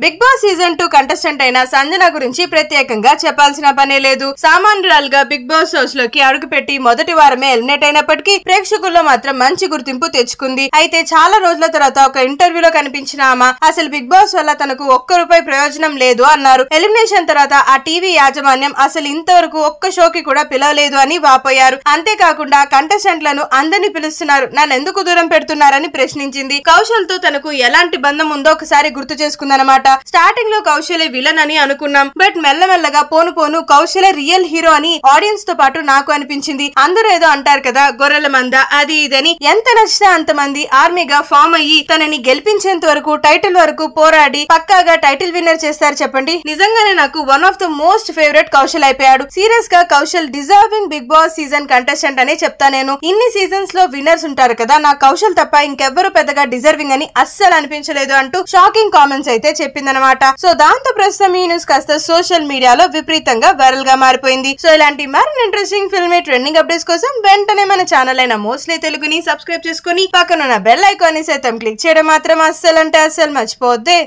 Big Boss season 2 contestant అయిన సంజన గురించి ప్రత్యేకంగా చెప్పాల్సిన పనే లేదు. సామాన్యురాలుగా బిగ్ బాస్ హౌస్ లోకి అడుగుపెట్టి మొదటి వారమే ఎలిమినేట్ అయినప్పటికీ ప్రేక్షకుల్లో మాత్రం మంచి గుర్తింపు తెచ్చుకుంది. అయితే చాలా రోజుల తర్వాత ఒక ఇంటర్వ్యూలో కనిపించిన ఆమె అసలు బిగ్ బాస్ వల్ల తనకు ₹1 ప్రయోజనం లేదు అన్నారు. ఎలిమినేషన్ తర్వాత ఆ టీవీ యాజమాన్యం అసలు ఇంతవరకు ఒక్క షోకి కూడా పిలవలేదు అని వాపోయారు. అంతేకాకుండా కంటెస్టెంట్లను అందరినీ పిలుస్తున్నారు, నన్ను ఎందుకు దూరం పెడుతున్నారని ప్రశ్నించింది. కౌశల్ తో తనకు ఎలాంటి బంధం ఉందో ఒకసారి గుర్తు చేసుకుందన్నమాట. స్టార్టింగ్ లో కౌశలే విలన్ అని అనుకున్నాం, బట్ మెల్లమెల్లగా పోను కౌశలే రియల్ హీరో అని ఆడియన్స్ తో పాటు నాకు అనిపించింది. అందరూ ఏదో అంటారు కదా, గొర్రెల మంద అది ఇదని. ఎంత నచ్చితే అంతమంది ఆర్మీగా ఫామ్ అయ్యి తనని గెలిపించేంత వరకు టైటిల్ వరకు పోరాడి పక్కాగా టైటిల్ విన్నర్ చేస్తారు చెప్పండి. నిజంగానే నాకు one of the most favourite Kaushal అయిపోయాడు. సీరియస్ గా Kaushal deserving Bigg Boss season contestant అనే చెప్తా నేను. ఇన్ని సీజన్స్ లో విన్నర్స్ ఉంటారు కదా, నా కౌశల్ తప్ప ఇంకెవ్వరు పెద్దగా డిజర్వింగ్ అని అస్సలు అనిపించలేదు అంటూ షాకింగ్ కామెంట్స్ అయితే చెప్పిందనమాట. సో దాంతో ప్రస్తుతం ఈ న్యూస్ కాస్త సోషల్ మీడియాలో విపరీతంగా వైరల్ గా మారిపోయింది. సో ఇలాంటి మరిన్ని ఇంట్రెస్టింగ్ ఫిల్మీ ట్రెండింగ్ అప్డేట్స్ కోసం వెంటనే మన ఛానల్ అయిన మోస్ట్లీ తెలుగుని సబ్స్క్రైబ్ చేసుకుని పక్కనున్న బెల్ ఐకాన్ ని సైతం క్లిక్ చేయడం మాత్రం అస్సలు మర్చిపోవద్దే.